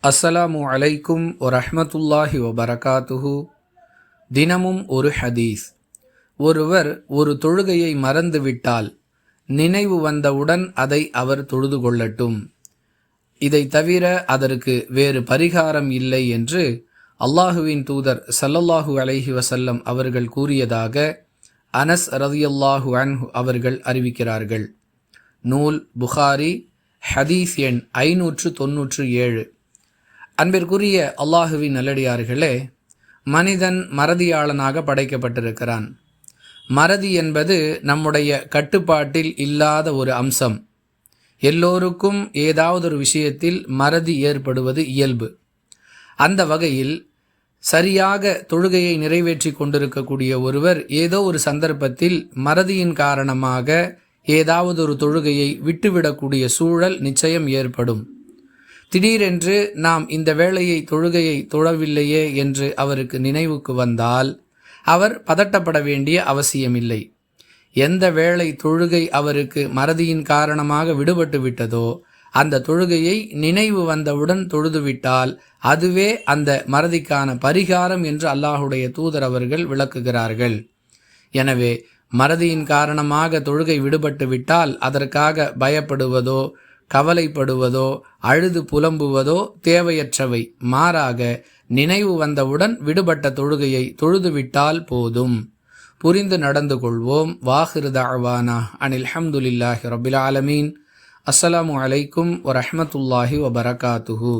அஸ்ஸலாமு அலைக்கும் வரஹ்மத்துல்லாஹி வபரகாத்துஹு. தினமும் ஒரு ஹதீஸ். ஒருவர் ஒரு தொழுகையை மறந்துவிட்டால் நினைவு வந்தவுடன் அதை அவர் தொழுது கொள்ளட்டும். இதை தவிர அதற்கு வேறு பரிகாரம் இல்லை என்று அல்லாஹுவின் தூதர் ஸல்லல்லாஹு அலைஹி வஸல்லம் அவர்கள் கூறியதாக அனஸ் ரலியல்லாஹு அன்ஹு அவர்கள் அறிவிக்கிறார்கள். நூல் புகாரி, ஹதீஸ் எண் 597. அன்பிற்குரிய அல்லாஹுவின் நல்லடியார்களே, மனிதன் மறதியாளனாக படைக்கப்பட்டிருக்கிறான். மறதி என்பது நம்முடைய கட்டுப்பாட்டில் இல்லாத ஒரு அம்சம். எல்லோருக்கும் ஏதாவது ஒரு விஷயத்தில் மறதி ஏற்படுவது இயல்பு. அந்த வகையில் சரியாக தொழுகையை நிறைவேற்றி கொண்டிருக்கக்கூடிய ஒருவர் ஏதோ ஒரு சந்தர்ப்பத்தில் மறதியின் காரணமாக ஏதாவது ஒரு தொழுகையை விட்டுவிடக்கூடிய சூழல் நிச்சயம் ஏற்படும். திடீரென்று நாம் இந்த வேளையை தொழுகையை தொழவில்லையே என்று அவருக்கு நினைவுக்கு வந்தால் அவர் பதட்டப்பட வேண்டிய அவசியமில்லை. எந்த வேளை தொழுகை அவருக்கு மறதியின் காரணமாக விடுபட்டு விட்டதோ அந்த தொழுகையை நினைவு வந்தவுடன் தொழுதுவிட்டால் அதுவே அந்த மறதிக்கான பரிகாரம் என்று அல்லாஹுடைய தூதர் அவர்கள் விளக்குகிறார்கள். எனவே மறதியின் காரணமாக தொழுகை விடுபட்டு விட்டால் அதற்காக பயப்படுவதோ கவலைப்படுவதோ அழுது புலம்புவதோ தேவையற்றவை. மாறாக நினைவு வந்தவுடன் விடுபட்ட தொழுகையை தொழுதுவிட்டால் போதும். புரிந்து நடந்து கொள்வோம். வாஹிரு தஅவானா அனில் ஹம்துலில்லாஹி ரப்பில் ஆலமீன். அஸ்ஸலாமு அலைக்கும் வரஹ்மத்துல்லாஹி வபரகாத்துஹு.